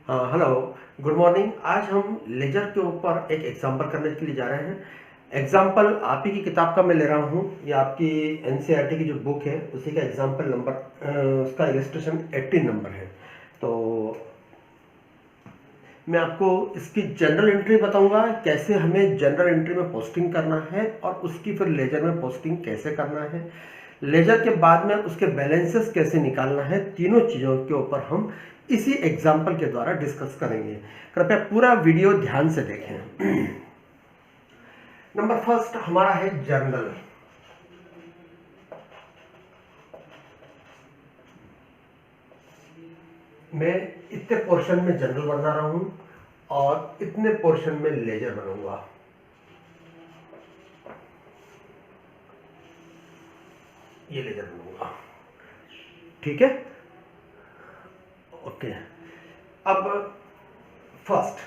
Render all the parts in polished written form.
Hello, good morning. आज हम laser के ऊपर एक एग्जाम्पल करने के लिए जा रहे हैं। एग्जाम्पल आप ही की किताब का मैं ले रहा हूँ, ये आपकी एनसीईआरटी की जो बुक है उसी का एग्जाम्पल नंबर, उसका इलस्ट्रेशन 18 नंबर है। तो मैं आपको इसकी जनरल एंट्री बताऊंगा, कैसे हमें जनरल एंट्री में पोस्टिंग करना है और उसकी फिर लेजर में पोस्टिंग कैसे करना है। लेजर के बाद में उसके बैलेंसेस कैसे निकालना है, तीनों चीज़ों के ऊपर हम इसी एग्जाम्पल के द्वारा डिस्कस करेंगे। कृपया पूरा वीडियो ध्यान से देखें। नंबर फर्स्ट हमारा है जर्नल। मैं इतने पोर्शन में जनरल बना रहा हूं और इतने पोर्शन में लेजर बनाऊंगा। ये लेजर बनाऊंगा, ठीक है। ओके, अब first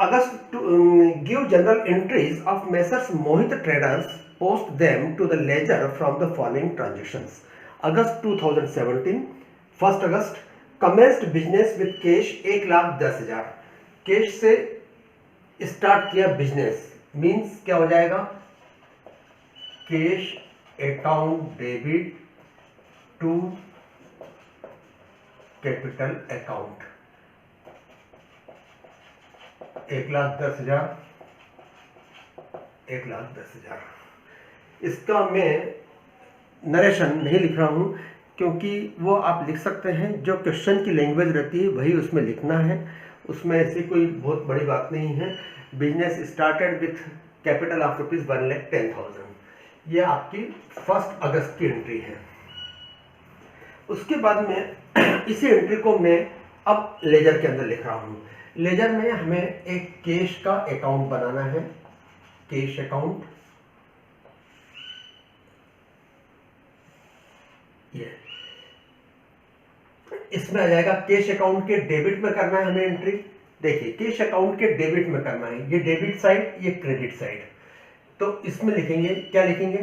August give journal entries of messrs Mohit traders, post them to the ledger from the following transactions. August 2017, 1 August commenced business with cash 1,10,000। Cash से स्टार्ट किया बिजनेस, मींस क्या हो जाएगा, cash account debit to capital account 1,10,000, 1,10,000। इसका मैं narration नहीं लिख रहा हूं क्योंकि वो आप लिख सकते हैं, जो क्वेश्चन की लैंग्वेज रहती है वही उसमें लिखना है, उसमें ऐसी कोई बहुत बड़ी बात नहीं है। Business started with capital of ₹1,10,000, ये आपकी 1 अगस्त की एंट्री है। उसके बाद में इसी एंट्री को मैं अब लेजर के अंदर लिख रहा हूं। लेजर में हमें एक कैश का अकाउंट बनाना है, कैश अकाउंट। ये इसमें आ जाएगा, कैश अकाउंट के डेबिट में करना है हमें एंट्री। देखिए, कैश अकाउंट के डेबिट में करना है, ये डेबिट साइड, ये क्रेडिट साइड। तो इसमें लिखेंगे, क्या लिखेंगे,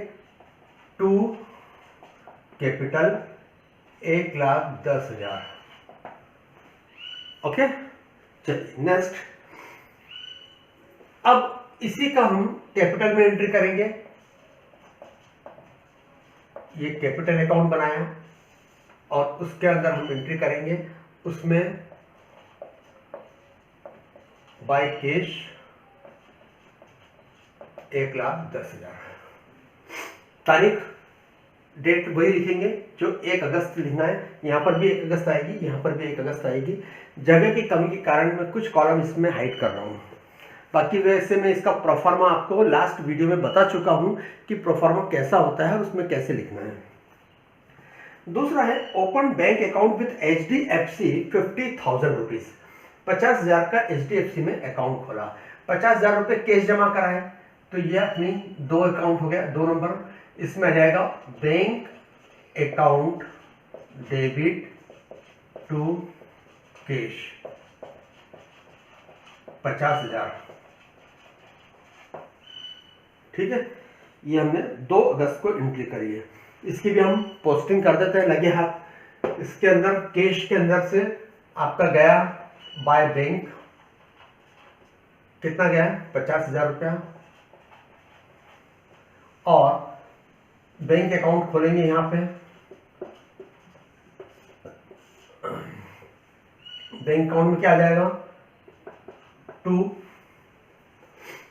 टू कैपिटल 1,10,000। ओके, चलिए नेक्स्ट। अब इसी का हम कैपिटल में एंट्री करेंगे। ये कैपिटल अकाउंट बनाया और उसके अंदर हम एंट्री करेंगे, उसमें बाय कैश 1,10,000। तारीख डेट वही लिखेंगे जो 1 अगस्त लिखना है। यहां पर भी 1 अगस्त आएगी, यहां पर भी 1 अगस्त आएगी। जगह की कमी के कारण मैं कुछ कॉलम इसमें हाइड कर रहा हूं। बाकी वैसे मैं इसका प्रोफार्मा आपको लास्ट वीडियो में बता चुका हूं कि प्रोफार्मा कैसा होता है, उसमें कैसे लिखना है। दूसरा है open bank account with HDFC 50,000 rupees. 50,000 का HDFC में अकाउंट खोला, 50,000 रुपये कैश जमा कराए, तो ये अपनी दो अकाउंट हो गया, 2 नंबर। इसमें आ जाएगा bank account debit to cash 50,000, ठीक है। ये हमने 2 अगस्त को एंट्री करी है। इसकी भी हम पोस्टिंग कर देते हैं लगे हाथ। इसके अंदर कैश के अंदर से आपका गया बाय बैंक, कितना गया, 50,000 रुपया। और बैंक अकाउंट खोलेंगे, यहां पे बैंक अकाउंट में क्या आ जाएगा, to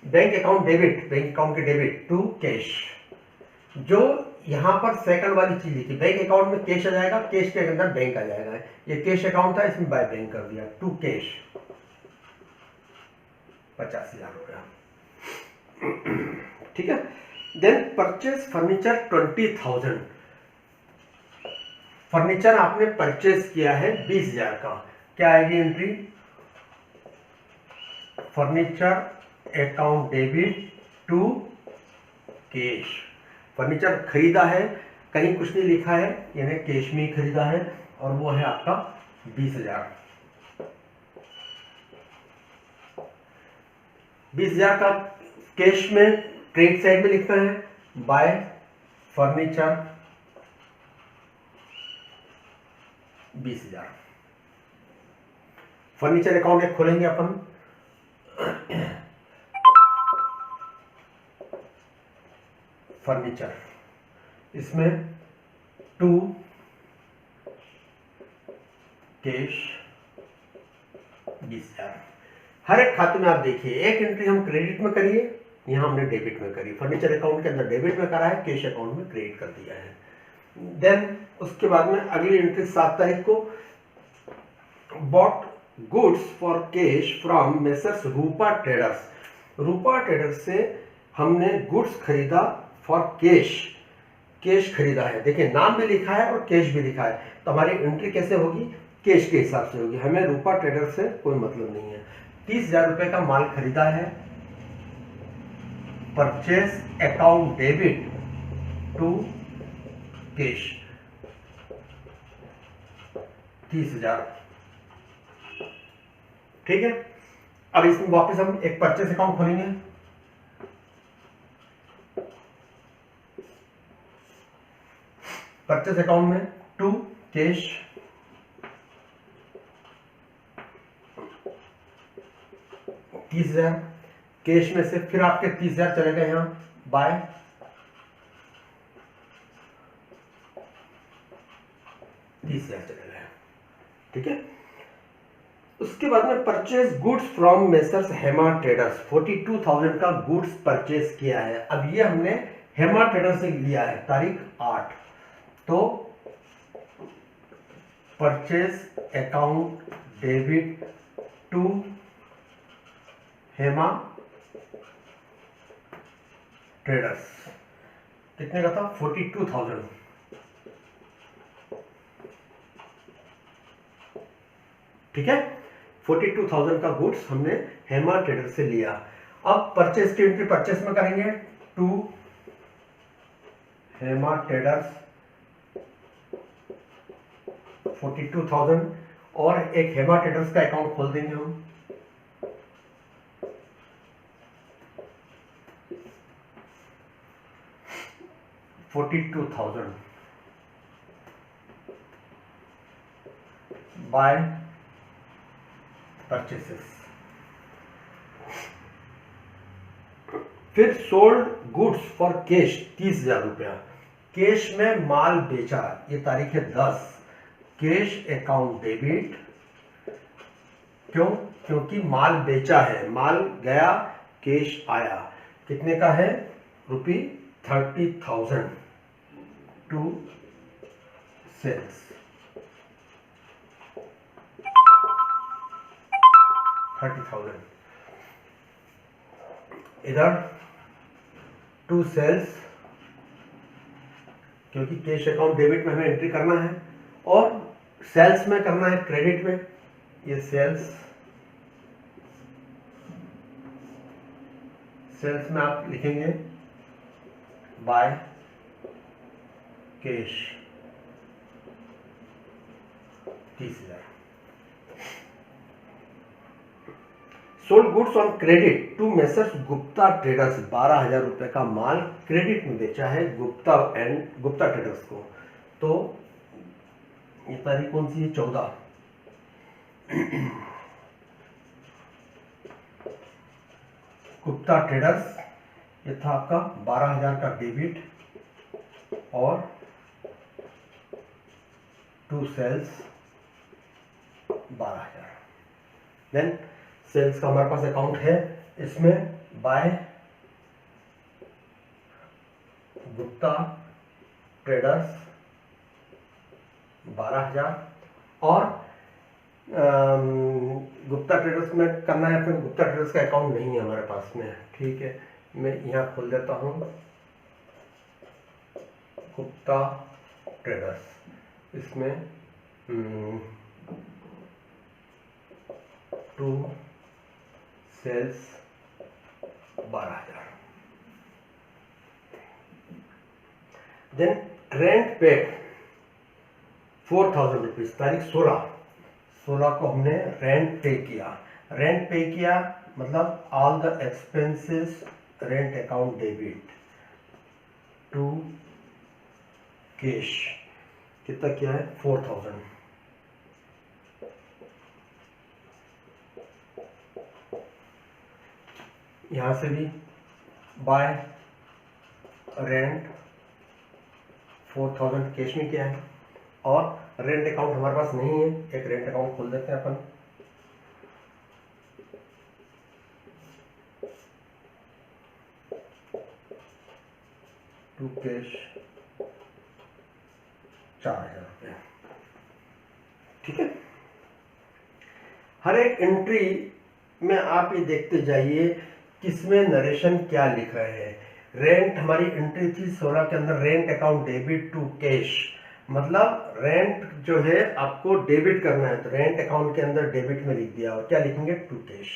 bank account debit, bank account के डेबिट टू कैश। जो यहां पर सेकंड वाली चीज लिखी, बैंक अकाउंट में कैश आ जाएगा, कैश के अंदर बैंक आ जाएगा। ये कैश अकाउंट था, इसमें बाय बैंक कर दिया, टू कैश 50,000 रुपया, ठीक है। Then purchase furniture 20,000। फर्नीचर आपने परचेज किया है 20,000 का, क्या आएगी entry, furniture account debit to cash. Furniture खरीदा है, कहीं कुछ नहीं लिखा है, यानी कैश में ही खरीदा है, और वो है आपका 20,000। 20,000 का कैश में क्रेडिट साइड में लिखना है, बाय फर्नीचर 20,000। फर्नीचर अकाउंट एक खोलेंगे अपन। फर्नीचर, इसमें टू कैश 20,000। हर एक खाते में आप देखिए एक एंट्री हम क्रेडिट में करिए, यहां हमने डेबिट में करी। फर्नीचर अकाउंट के अंदर डेबिट में करा है, कैश अकाउंट में क्रेडिट कर दिया है। देन उसके बाद में अगली एंट्री 7 तारीख को, bought goods for cash from messrs Rupa traders. Rupa traders से हमने गुड्स खरीदा फॉर कैश, कैश खरीदा है। देखिए नाम भी लिखा है और कैश भी लिखा है, तो हमारी एंट्री कैसे होगी, कैश के हिसाब से होगी। हमें रूपा ट्रेडर से कोई मतलब नहीं है। 30,000 रुपए का माल खरीदा है, purchase account debit to cash 30,000, ठीक है। अब इसमें वापस हम एक परचेस अकाउंट खोलेंगे। परचेस अकाउंट में टू कैश 30,000, कैश में से फिर आपके 30,000 चले गए यहां बाय 30,000 चले गए, ठीक है। उसके बाद में purchase goods from messrs Hema traders, 42,000 का गुड्स परचेज किया है। अब ये हमने हेमा ट्रेडर्स से लिया है तारीख 8, तो purchase account debit to Hema traders, कितने का था 42,000, ठीक है। 42,000 का गुड्स हमने हेमा ट्रेडर से लिया। अब परचेस की एंट्री परचेस में करेंगे, टू हेमा ट्रेडर्स 42,000, और एक हेमा ट्रेडर्स का अकाउंट खोल देंगे हम। $42,000 बाय परचेसेस। फिर सोल्ड गुड्स फॉर कैश 30,000 रुपया, कैश में माल बेचा, ये तारीख है 10, कैश अकाउंट डेबिट, क्यों, क्योंकि माल बेचा है, माल गया कैश आया, कितने का है ₹30,000 टू सेल्स, 30,000 इधर टू सेल्स, क्योंकि कैश अकाउंट डेबिट में हमें एंट्री करना है और सेल्स में करना है क्रेडिट में, ये सेल्स, सेल्स में आप लिखेंगे by cash 30,000। Sold goods on credit to messrs Gupta traders, 12,000 रुपए का माल क्रेडिट में बेचा है गुप्ता ट्रेडर्स को। तो ये तारीख कौन सी है 14, गुप्ता ट्रेडर्स, ये था आपका 12,000 का डेबिट और टू सेल्स 12,000। देन सेल्स का हमारे पास अकाउंट है, इसमें बाय गुप्ता ट्रेडर्स 12,000, और गुप्ता ट्रेडर्स में करना है अपने, गुप्ता ट्रेडर्स का अकाउंट नहीं है हमारे पास में, ठीक है। मैं यहाँ खोल देता हूँ गुप्ता ट्रेडर्स, इसमें to sales 12,000। Then rent paid 4,000 rupees, तारीख 16 को हमने रेंट पे किया। रेंट पे किया मतलब all the expenses rent account debit to cash, कितना किया है 4,000। यहाँ से भी बाय रेंट 4000 कैश में किया है, और रेंट अकाउंट हमारे पास नहीं है, एक रेंट अकाउंट खोल देते हैं अपन। टू कैश 4000 रुपये, ठीक है। हर एक एंट्री में आप ये देखते जाइए किसमें नरेशन क्या लिख रहे हैं। रेंट हमारी एंट्री थी 16 के अंदर, rent account debit to cash, मतलब रेंट जो है आपको डेबिट करना है, तो रेंट अकाउंट के अंदर डेबिट में लिख दिया, और क्या लिखेंगे टू कैश,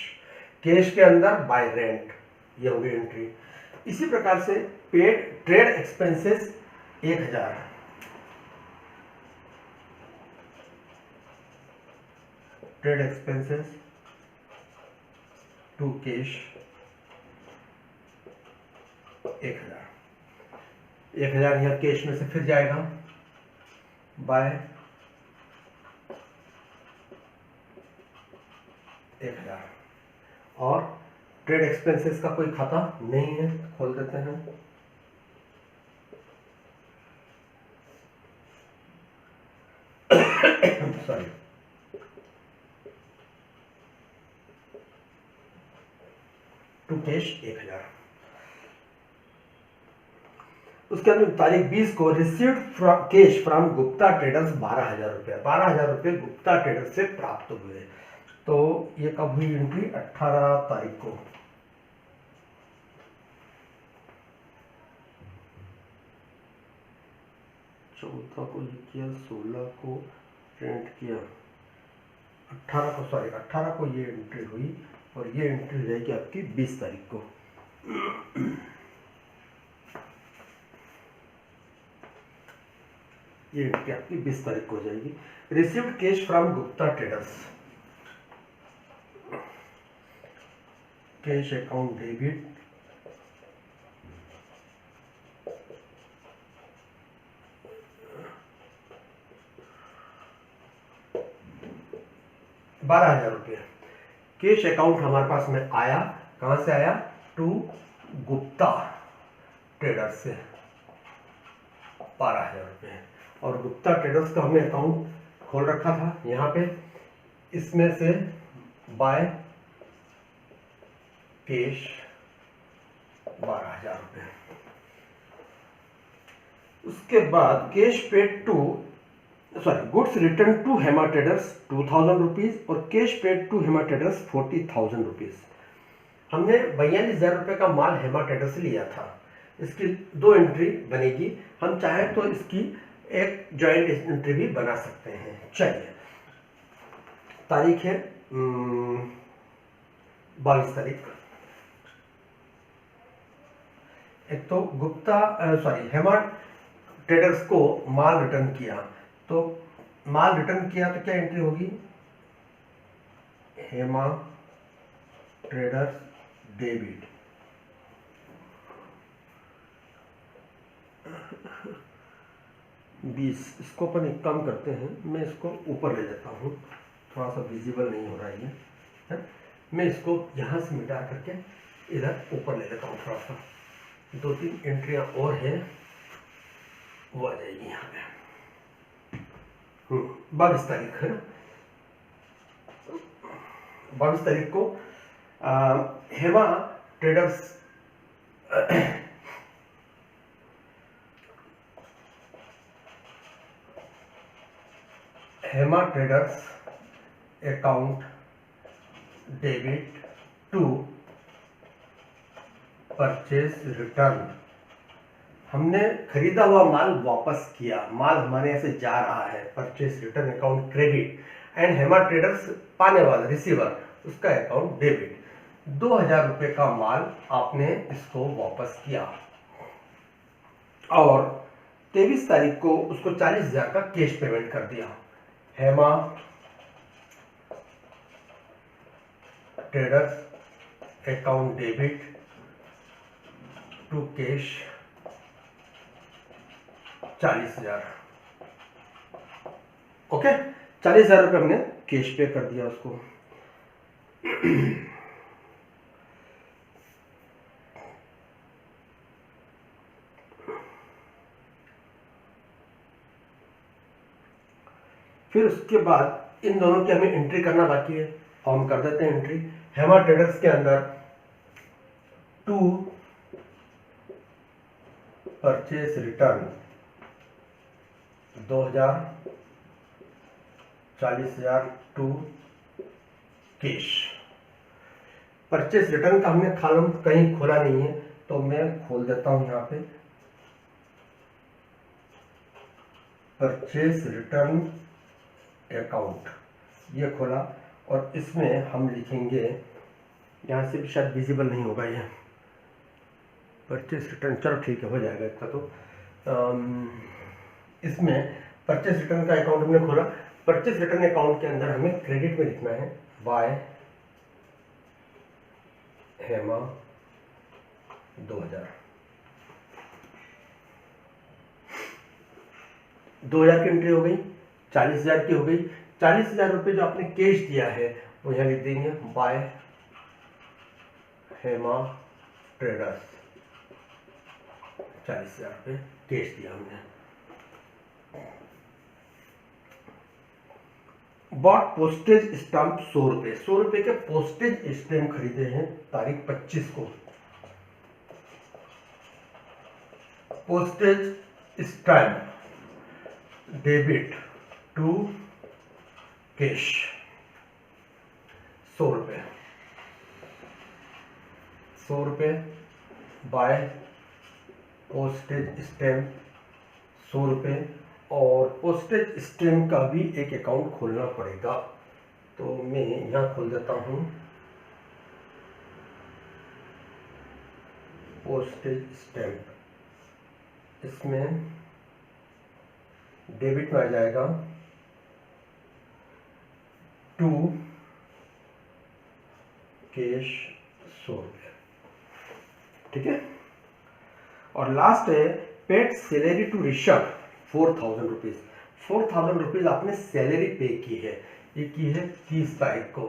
कैश के अंदर बाय रेंट, ये होगी एंट्री। इसी प्रकार से paid trade expenses 1000, trade expenses to cash 1000 यहाँ कैश में से फिर जाएगा बाय 1000, और ट्रेड एक्सपेंसेस का कोई खाता नहीं है, खोल देते हैं। Sorry, to cash 1000। उसके अंदर तारीख 20 को received cash from Gupta traders 12000 रुपये, 12000 रुपये गुप्ता ट्रेडर्स से प्राप्त हुए। तो ये कब हुई एंट्री, 18 तारीख को। चौथा को ये किया, 16 को प्रिंट किया, 18 को ये एंट्री हुई, और ये एंट्री रहेगी आपकी 20 तारीख को। ये एंट्री आपकी 20 तारीख को हो जाएगी। Received cash from Gupta traders, cash account debit 12000 रुपये कैश अकाउंट हमारे पास में आया। कहां से आया, टू गुप्ता ट्रेडर्स से 12000 रुपये, और गुप्ता ट्रेडर्स का हमने अकाउंट खोल रखा था यहाँ पे, इसमें से बाय कैश 12000 रुपये। उसके बाद cash paid to goods return to Hema traders 2000 rupees, और cash paid to Hema traders 40,000 rupees. हमने 42,000 रुपये का माल हेमा ट्रेडर्स से लिया था। इसकी 2 एंट्री बनेगी, हम चाहें तो इसकी एक जॉइंट एंट्री भी बना सकते हैं। चलिए, तारीख है 22 तारीख। एक तो हेमा ट्रेडर्स को माल रिटर्न किया, तो माल रिटर्न किया तो क्या एंट्री होगी, हेमा ट्रेडर्स डेबिट 20। इसको अपन एक काम करते हैं, मैं इसको ऊपर ले लेता हूँ, थोड़ा सा विजिबल नहीं हो रहा है ये, मैं इसको यहाँ से मिटा करके इधर ऊपर ले लेता हूँ। थोड़ा सा 2-3 एंट्रियाँ और हैं, वो आ जाएगी यहाँ पे। 22 तारीख है ना, 22 तारीख को Hema traders Hema traders account debit to purchase return. हमने खरीदा हुआ माल वापस किया, माल हमारे यहाँ से जा रहा है, purchase return account credit, and Hema traders पाने वाला रिसीवर, उसका अकाउंट डेबिट। 2000 रुपये का माल आपने इसको वापस किया, और 23 तारीख को उसको 40,000 का कैश पेमेंट कर दिया। Hema traders account debit to cash 40,000। Okay, 40,000 रुपये हमने कैश पे कर दिया उसको। फिर उसके बाद इन दोनों की हमें एंट्री करना बाकी है, और हम कर देते हैं एंट्री। हेमा ट्रेडर्स के अंदर to purchase return 2000, 40,000 to cash. Purchase return का हमने कॉलम कहीं खोला नहीं है, तो मैं खोल देता हूं यहाँ पे परचेस रिटर्न अकाउंट, ये खोला, और इसमें हम लिखेंगे, यहाँ से भी शायद विजिबल नहीं होगा ये परचेस रिटर्न, चलो ठीक है हो जाएगा इसका। तो इसमें परचेस रिटर्न का अकाउंट हमने खोला। परचेस रिटर्न अकाउंट के अंदर हमें क्रेडिट में लिखना है बाय हेमा 2000 की एंट्री हो गई, 40,000 की हो गई। 40,000 रुपये जो आपने कैश दिया है वो यहाँ लिख देंगे बाय हेमा ट्रेडर्स, 40,000 रुपये कैश दिया हमने। बॉट पोस्टेज स्टाम्प 100 रुपये, 100 रुपये के पोस्टेज स्टैम्प खरीदे हैं तारीख 25 को। Postage stamp debit to cash 100 रुपये, 100 रुपये बाय पोस्टेज स्टैम्प 100 रुपये, और पोस्टेज स्टैम्प का भी एक अकाउंट खोलना पड़ेगा। तो मैं यहाँ खोल देता हूँ पोस्टेज स्टैम्प, इसमें डेबिट में आ जाएगा टू कैश 100 रुपये, ठीक है। और लास्ट है paid salary to Rishabh 4,000 rupees. 4,000 rupees आपने सैलरी पे की है, ये की है 30 तारीख को।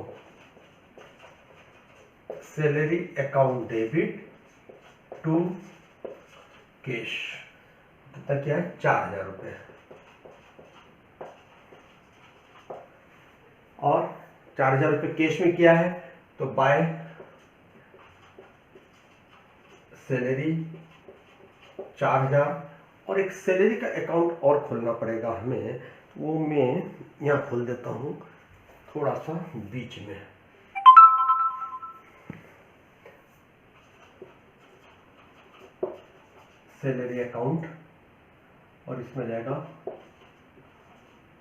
Salary account debit to cash, कितना क्या है 4,000 रुपये, और 4,000 रुपये कैश में किया है, तो बाय सैलरी 4,000, और एक सैलरी का अकाउंट और खोलना पड़ेगा हमें, वो मैं यहाँ खोल देता हूँ थोड़ा सा बीच में। सैलरी अकाउंट, और इसमें जाएगा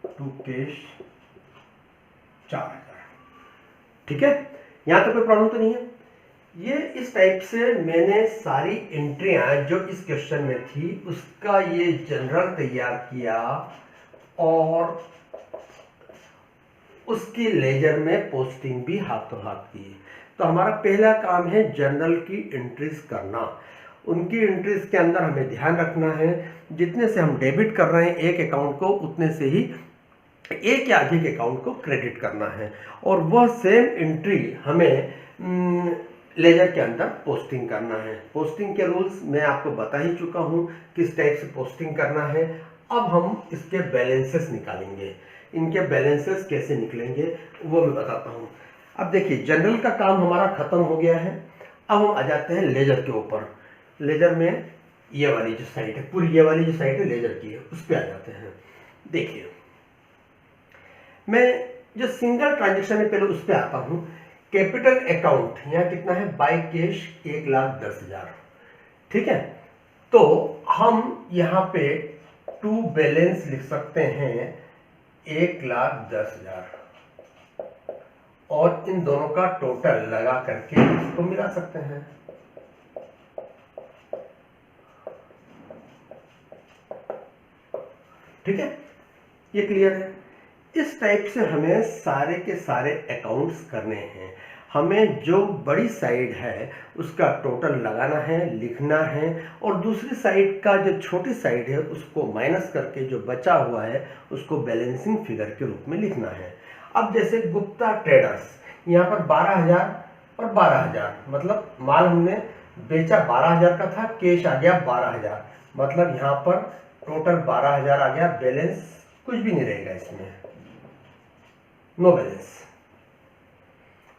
टू कैश 4,000, ठीक है। यहाँ तो कोई प्रॉब्लम तो नहीं है। ये इस टाइप से मैंने सारी एंट्रियां जो इस क्वेश्चन में थी उसका ये जनरल तैयार किया, और उसकी लेजर में पोस्टिंग भी हाथों हाथ की। तो हमारा पहला काम है जनरल की एंट्रीज करना। उनकी एंट्रीज के अंदर हमें ध्यान रखना है जितने से हम डेबिट कर रहे हैं एक अकाउंट को, उतने से ही एक या अधिक अकाउंट को क्रेडिट करना है, और वह सेम एंट्री हमें लेजर के अंदर पोस्टिंग करना है। पोस्टिंग के रूल्स मैं आपको बता ही चुका हूं किस टाइप से पोस्टिंग करना है। अब हम इसके बैलेंसेस निकालेंगे, इनके बैलेंसेस कैसे निकलेंगे वो मैं बताता हूं। अब देखिए जनरल का काम हमारा खत्म हो गया है, अब हम आ जाते हैं लेजर के ऊपर। लेजर में ये वाली जो साइड है, पूरी ये वाली जो साइड है लेजर की है, उस पर आ जाते हैं। देखिए मैं जो सिंगल ट्रांजेक्शन है पहले उस पर आता हूं। कैपिटल अकाउंट यहाँ कितना है, बाय कैश 1,10,000, ठीक है। तो हम यहाँ पे टू बैलेंस लिख सकते हैं 1,10,000, और इन दोनों का टोटल लगा करके इसको मिला सकते हैं। ठीक है, ये क्लियर है। इस टाइप से हमें सारे के सारे अकाउंट्स करने हैं। हमें जो बड़ी साइड है उसका टोटल लगाना है, लिखना है, और दूसरी साइड का जो छोटी साइड है उसको माइनस करके जो बचा हुआ है उसको बैलेंसिंग फिगर के रूप में लिखना है। अब जैसे गुप्ता ट्रेडर्स, यहाँ पर 12,000 और 12,000, मतलब माल हमने बेचा 12,000 का था, कैश आ गया 12,000, मतलब यहाँ पर टोटल 12,000 आ गया। बैलेंस कुछ भी नहीं रहेगा इसमें, नो बैलेंस।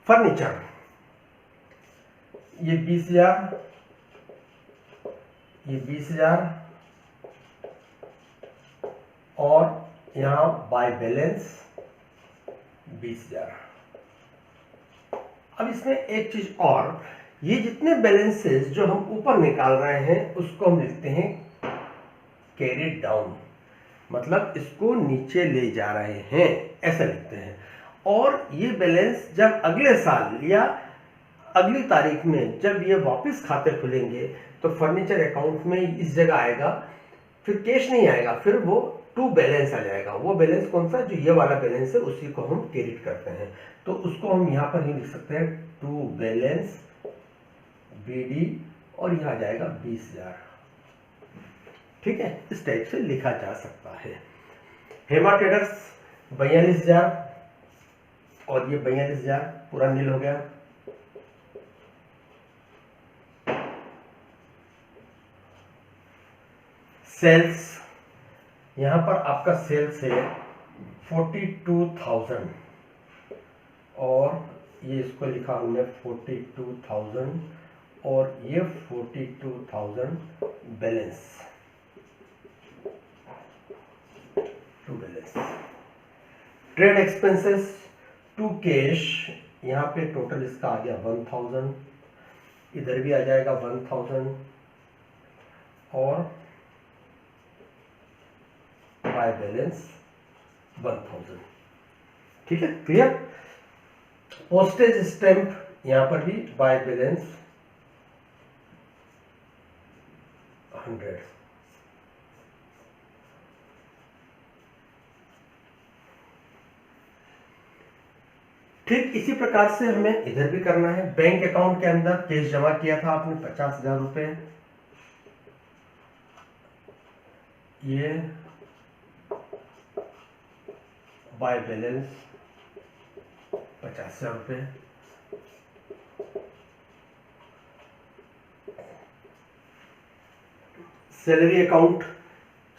फर्नीचर, ये 20,000, ये 20,000 और यहां बाय बैलेंस 20,000। अब इसमें एक चीज और, ये जितने बैलेंसेस जो हम ऊपर निकाल रहे हैं उसको हम लिखते हैं कैरिड डाउन, मतलब इसको नीचे ले जा रहे हैं, ऐसा लिखते हैं। और ये बैलेंस जब अगले साल या अगली तारीख में जब ये वापस खाते खुलेंगे तो फर्नीचर अकाउंट में इस जगह आएगा, फिर कैश नहीं आएगा, फिर वो टू बैलेंस आ जाएगा। वो बैलेंस कौन सा, जो ये वाला बैलेंस है, उसी को हम क्रेडिट करते हैं। तो उसको हम यहाँ पर ही लिख सकते हैं टू बैलेंस BD और यहाँ आ जाएगा 20,000। ठीक है, इस टाइप से लिखा जा सकता है। हेमा ट्रेडर्स 42,000 और ये 42,000 पूरा नील हो गया। सेल्स, यहां पर आपका सेल्स है 42,000 और ये इसको लिखा हमने 42,000 और ये 42,000 balance, to balance. Trade expenses to cash, यहां पे टोटल इसका आ गया 1,000, इधर भी आ जाएगा 1,000 और बाय बैलेंस 1,000। ठीक है, क्लियर। पोस्टेज स्टैंप यहां पर भी बाय बैलेंस 100। ठीक इसी प्रकार से हमें इधर भी करना है। बैंक अकाउंट के अंदर कैश जमा किया था आपने 50,000 रुपए, ये बाय बैलेंस 50,000 रुपए। सैलरी अकाउंट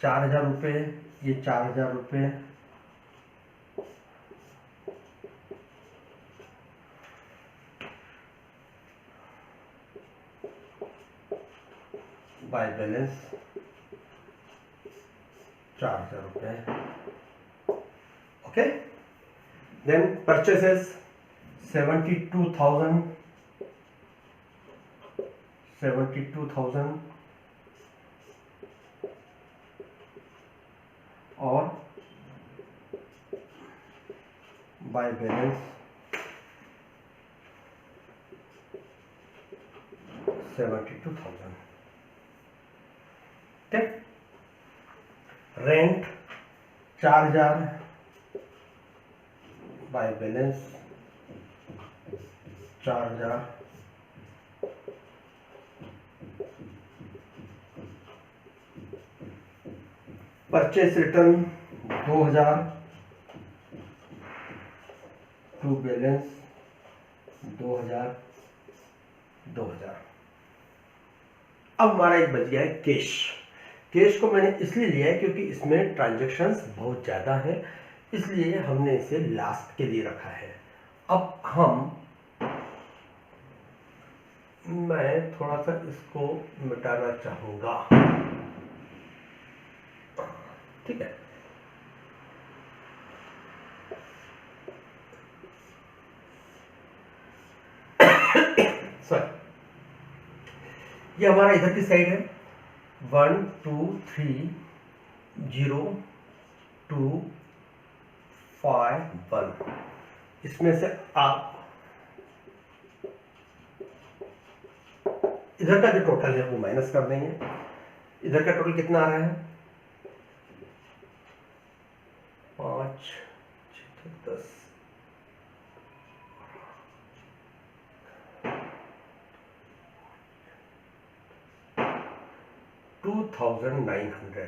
4,000 रुपए, ये 4,000 रुपए। बाय बैलेंस 4,000 रुपए। ओके, देन परचेसेस 72,000 और बाय बैलेंस 72,000। ठीक, rent 4,000 by balance 4,000। Purchase return 2,000 to balance 2,000। अब हमारा एक बच गया है कैश। कैश को मैंने इसलिए लिया है क्योंकि इसमें ट्रांजैक्शंस बहुत ज़्यादा है, इसलिए हमने इसे लास्ट के लिए रखा है। अब मैं थोड़ा सा इसको मिटाना चाहूंगा। ठीक है, सॉरी, ये हमारा इधर की साइड है 1 2 3 0 2 5 1। इसमें से आप इधर का जो टोटल है वो माइनस कर देंगे। इधर का टोटल कितना आ रहा है 5 6 10 2,900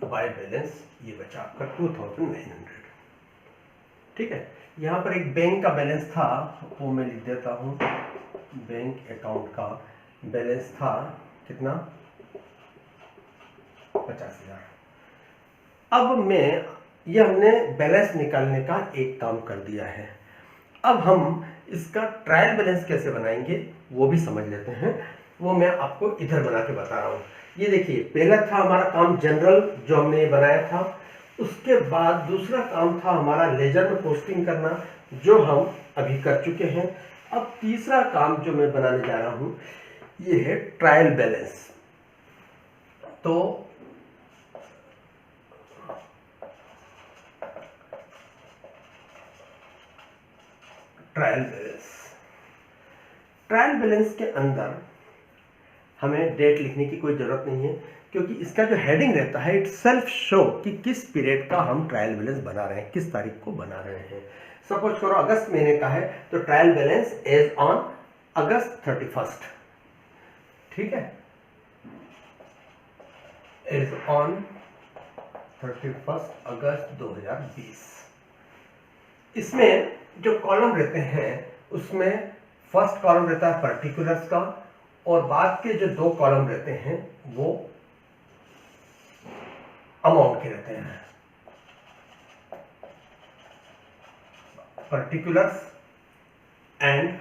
बाय बैलेंस, ये बचा आपका 2,900। ठीक है, यहाँ पर एक बैंक का बैलेंस था वो मैं लिख देता हूँ। बैंक अकाउंट का बैलेंस था कितना 50,000। अब मैं ये हमने बैलेंस निकालने का एक काम कर दिया है। अब हम इसका ट्रायल बैलेंस कैसे बनाएंगे वो भी समझ लेते हैं। वो मैं आपको इधर बना के बता रहा हूँ। ये देखिए, पहला था हमारा काम जनरल जो हमने बनाया था। उसके बाद दूसरा काम था हमारा लेजर में पोस्टिंग करना, जो हम अभी कर चुके हैं। अब तीसरा काम जो मैं बनाने जा रहा हूँ ये है ट्रायल बैलेंस। तो ट्रायल बैलेंस के अंदर हमें डेट लिखने की कोई ज़रूरत नहीं है, क्योंकि इसका जो हेडिंग रहता है इट सेल्फ शो कि किस पीरियड का हम ट्रायल बैलेंस बना रहे हैं, किस तारीख को बना रहे हैं। सपोज करो अगस्त महीने का है तो trial balance as on August 31, ठीक है, एज ऑन 31 अगस्त 2020। इसमें जो कॉलम रहते हैं उसमें फर्स्ट कॉलम रहता है पर्टिकुलर्स का, और बाद के जो दो कॉलम रहते हैं वो अमाउंट के रहते हैं। Particulars and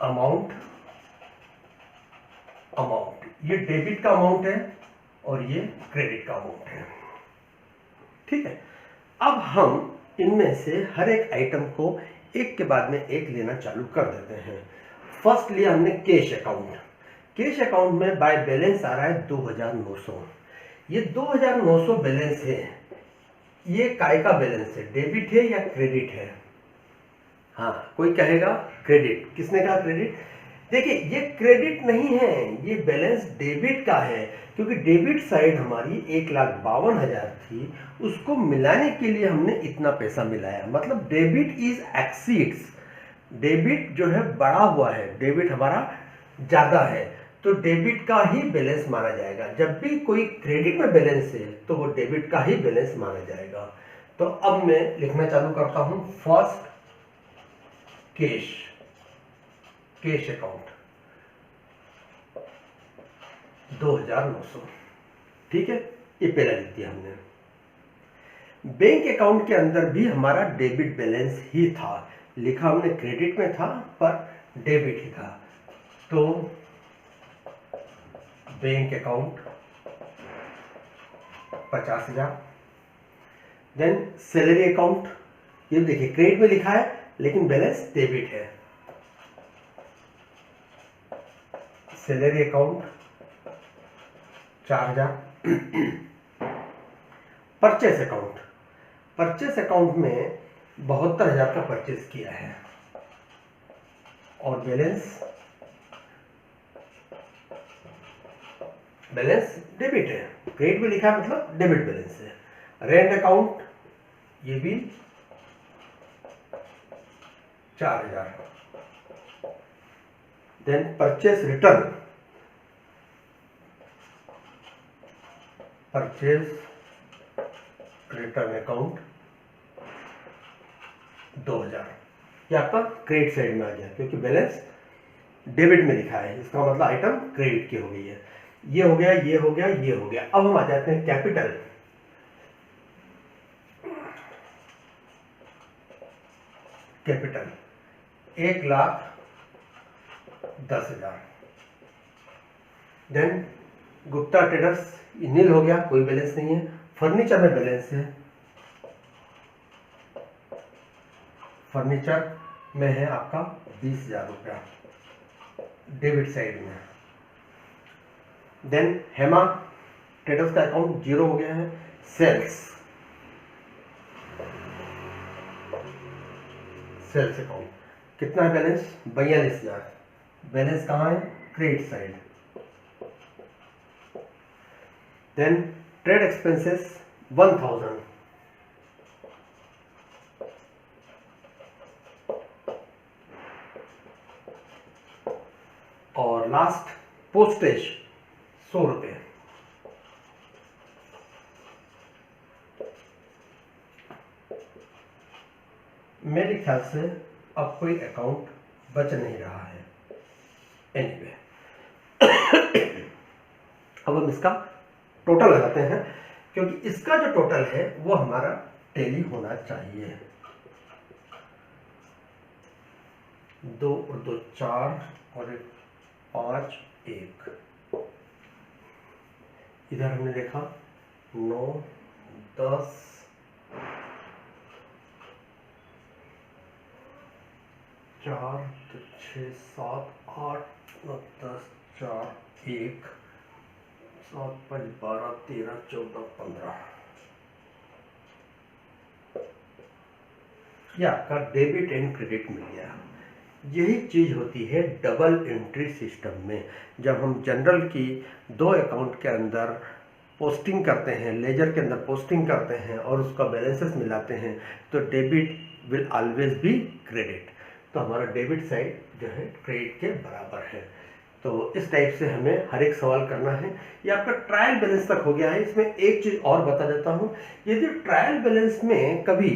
amount. ये डेबिट का अमाउंट है और ये क्रेडिट का अमाउंट है, ठीक है। अब हम इनमें से हर एक आइटम को एक के बाद में एक लेना चालू कर देते हैं। फर्स्ट लिया हमने कैश अकाउंट। कैश अकाउंट में बाय बैलेंस आ रहा है 2900। ये 2900 बैलेंस है, ये काय का बैलेंस है, डेबिट है या क्रेडिट है? हाँ, कोई कहेगा क्रेडिट। किसने कहा क्रेडिट? देखिए, ये क्रेडिट नहीं है, ये बैलेंस डेबिट का है, क्योंकि डेबिट साइड हमारी 1,52,000 थी, उसको मिलाने के लिए हमने इतना पैसा मिलाया। मतलब डेबिट इज एक्सीड्स, डेबिट जो है बढ़ा हुआ है, डेबिट हमारा ज़्यादा है, तो डेबिट का ही बैलेंस माना जाएगा। जब भी कोई क्रेडिट में बैलेंस है तो वो डेबिट का ही बैलेंस माना जाएगा। तो अब मैं लिखना चालू करता हूँ। फर्स्ट कैश अकाउंट 2900, ठीक है, ये पहला लिख दिया हमने। बैंक अकाउंट के अंदर भी हमारा डेबिट बैलेंस ही था, लिखा हमने क्रेडिट में था पर डेबिट ही था, तो bank account 50,000। Then salary account, ये देखिए क्रेडिट में लिखा है लेकिन बैलेंस डेबिट है। Salary account 4,000। परचेस अकाउंट में 72,000 का परचेस किया है और बैलेंस डेबिट है, क्रेडिट में लिखा है मतलब डेबिट बैलेंस है। रेंट अकाउंट, ये भी 4,000। Then purchase return account 2,000। ये आपका क्रेडिट साइड में आ गया, क्योंकि बैलेंस डेबिट में लिखा है, इसका मतलब आइटम क्रेडिट की हो गई है। ये हो गया, ये हो गया, ये हो गया। अब हम आ जाते हैं capital. Capital 1,10,000। Then Gupta traders, nil हो गया, कोई बैलेंस नहीं है। फर्नीचर में बैलेंस है, फर्नीचर में है आपका 20,000 रुपया डेबिट साइड में। देन हेमा ट्रेडर्स का अकाउंट 0 हो गया है। सेल्स अकाउंट कितना है बैलेंस? 42,000। बैलेंस कहाँ है? Credit side. Then trade expenses 1,000। और लास्ट पोस्टेज 100 रुपये। मेरे ख्याल से अब कोई अकाउंट बच नहीं रहा है। एनीवे अब हम इसका टोटल लगाते हैं क्योंकि इसका जो टोटल है वो हमारा टैली होना चाहिए। 2 और 2 4 और 1 5 1। इधर हमने देखा 9 10 4 तो 6 7 8 9 10 4 1 7 5 12 13 14 15। ये आपका डेबिट एंड क्रेडिट मिल गया। यही चीज़ होती है डबल एंट्री सिस्टम में। जब हम जनरल की 2 अकाउंट के अंदर पोस्टिंग करते हैं, लेजर के अंदर पोस्टिंग करते हैं और उसका बैलेंसेस मिलाते हैं, तो debit will always be credit. तो हमारा डेबिट साइड जो है क्रेडिट के बराबर है। तो इस टाइप से हमें हर एक सवाल करना है। ये आपका ट्रायल बैलेंस तक हो गया है। इसमें एक चीज़ और बता देता हूँ, यदि ट्रायल बैलेंस में कभी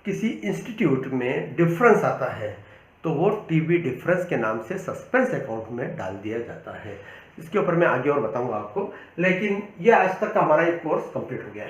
किसी इंस्टीट्यूट में डिफरेंस आता है तो वो टीबी डिफरेंस के नाम से सस्पेंस अकाउंट में डाल दिया जाता है। इसके ऊपर मैं आगे और बताऊंगा आपको, लेकिन ये आज तक का हमारा एक कोर्स कंप्लीट हो गया है।